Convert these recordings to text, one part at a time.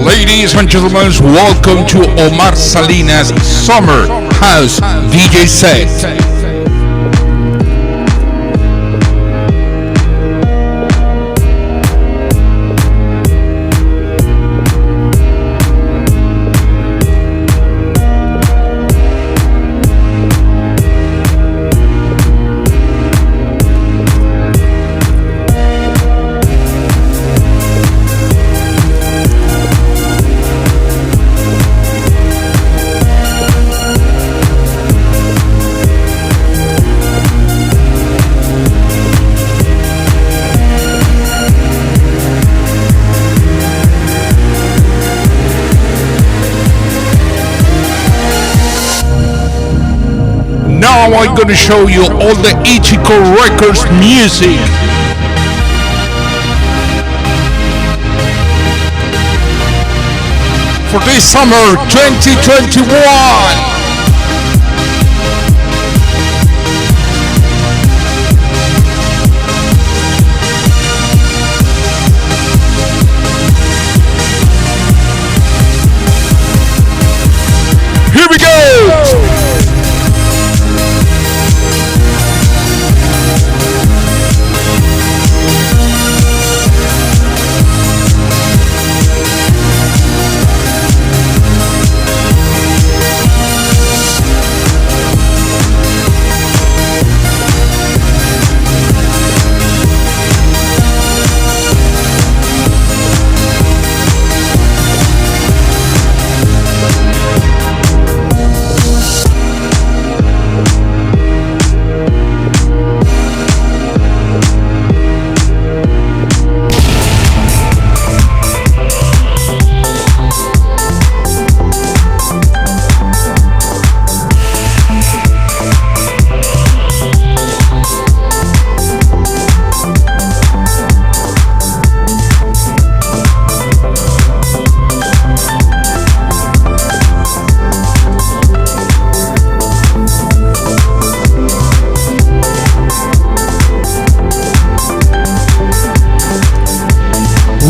Ladies and gentlemen, welcome to Omar Salinas Summer House DJ set. Now I'm gonna show you all the ITCHYCOO Records music. For this summer 2021. Here we go!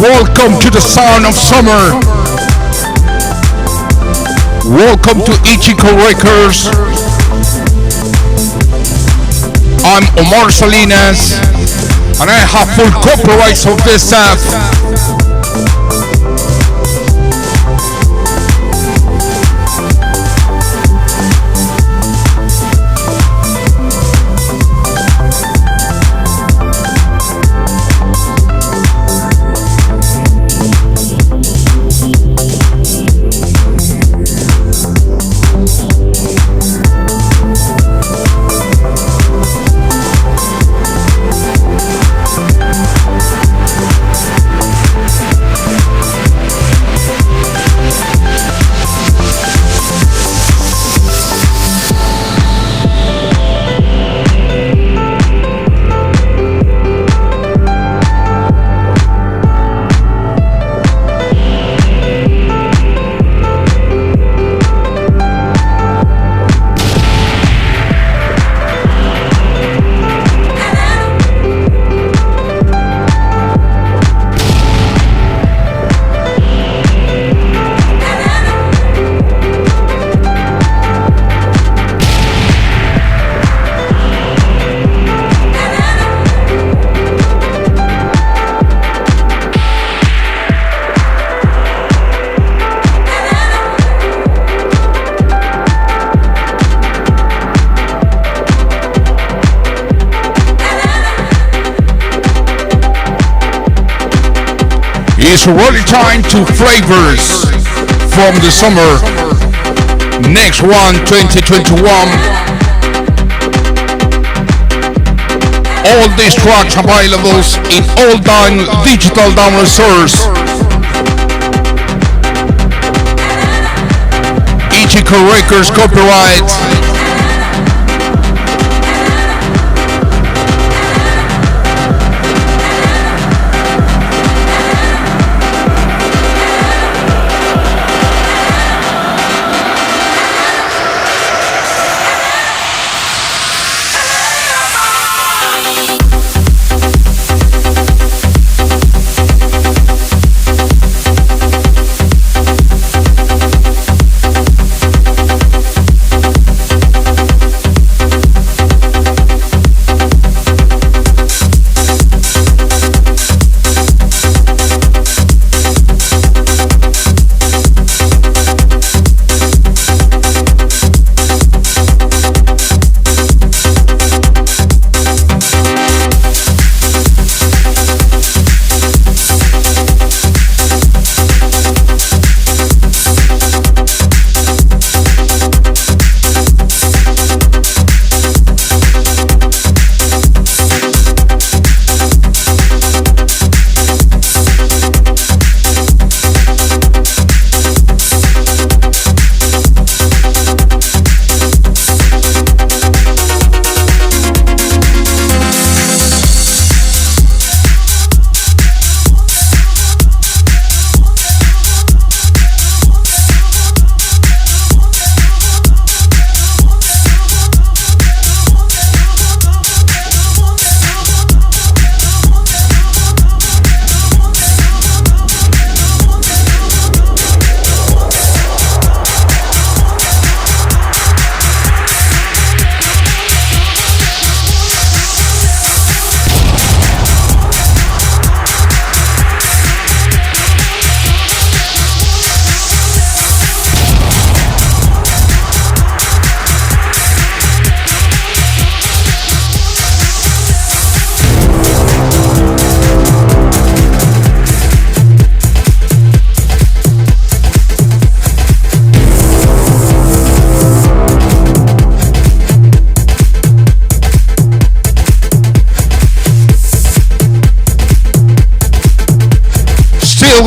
Welcome to the sound of summer. Welcome to ITCHYCOO Records. I'm Omar Salinas, and I have full copyrights of this stuff. It's really time to flavors from the summer. Next one, 2021. All these tracks available in all digital download stores. ITCHYCOO Records copyright.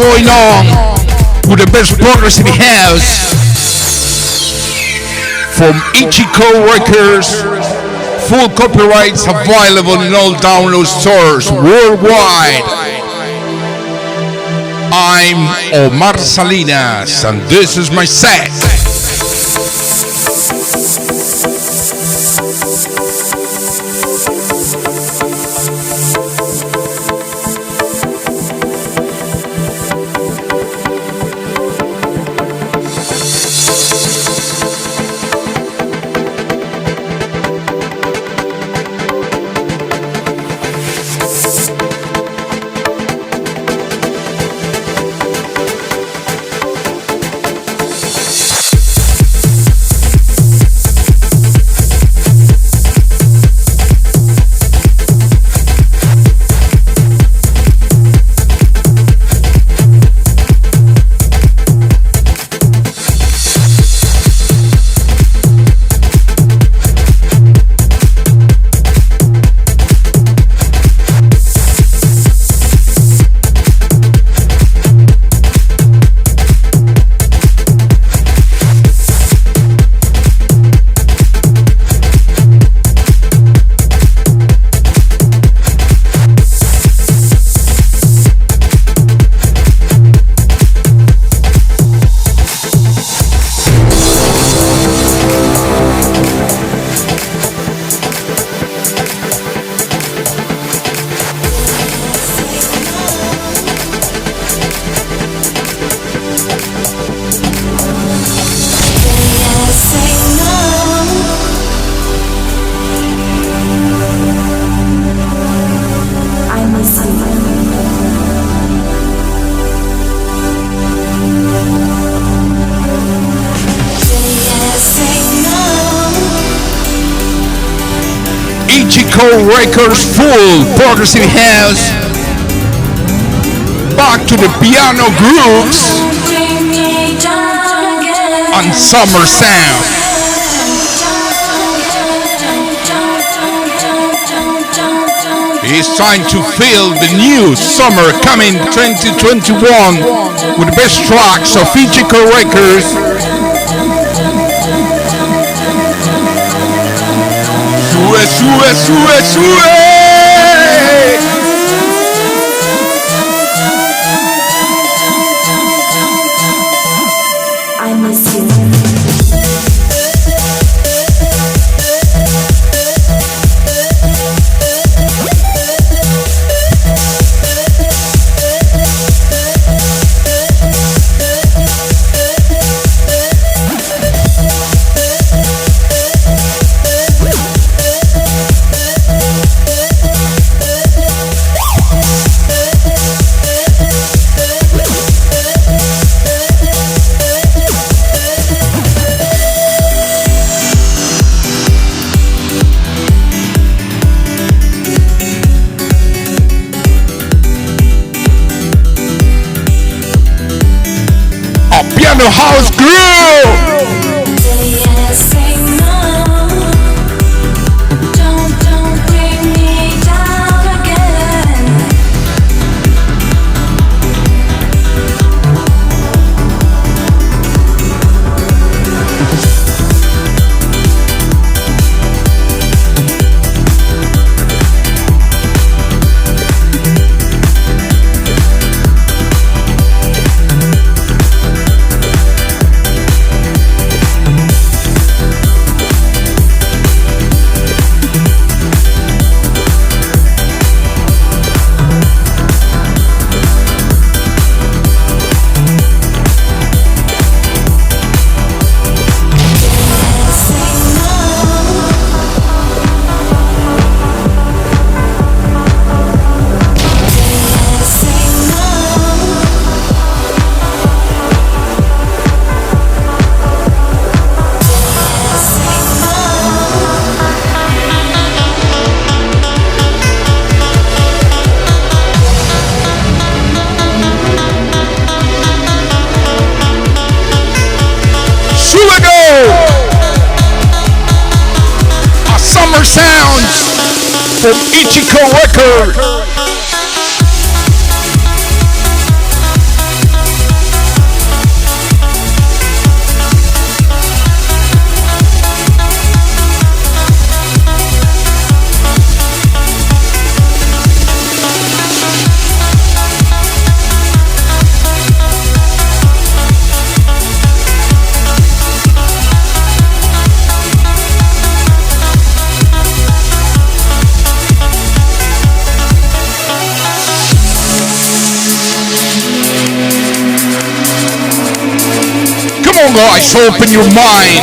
going on with the best progressive house from ITCHYCOO Records. Full copyrights available in all download stores worldwide. I'm Omar Salinas, and this is my set. ITCHYCOO Records full progressive house. Back to the piano grooves and summer sound. It's time to feel the new summer coming 2021 with the best tracks of ITCHYCOO Records. Sube, sube, sube, sube. I miss you. Piano house groove. Summer sounds from ITCHYCOO Records. long eyes, open your mind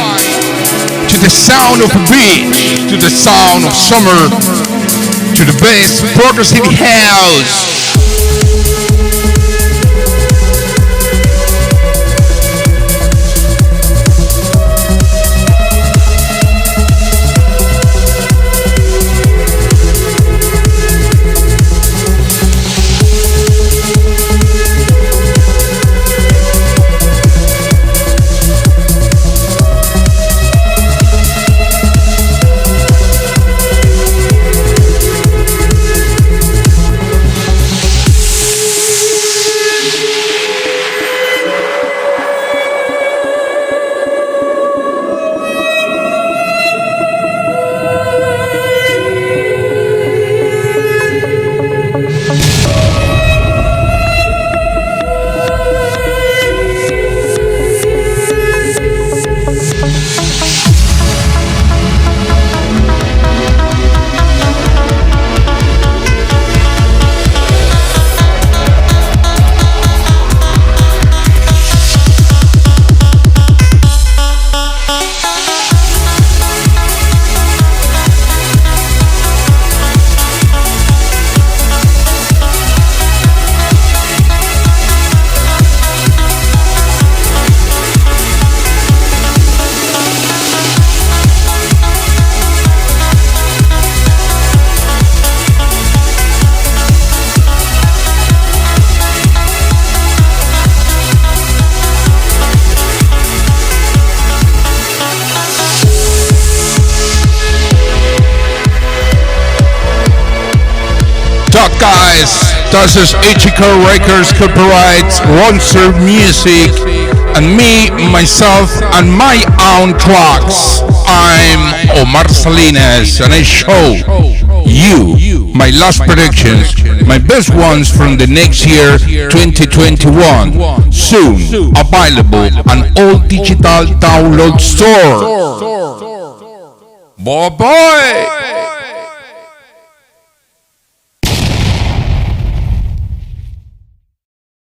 to the sound of a beach, to the sound of summer, to the best progressive house. Guys, this is ITCHYCOO Records copyrights, Monster Music, and me, myself, and my own tracks. I'm OMAR Salinas, and I show you my last predictions, my best ones from the next year, 2021, soon available on all digital download store. Bye bye.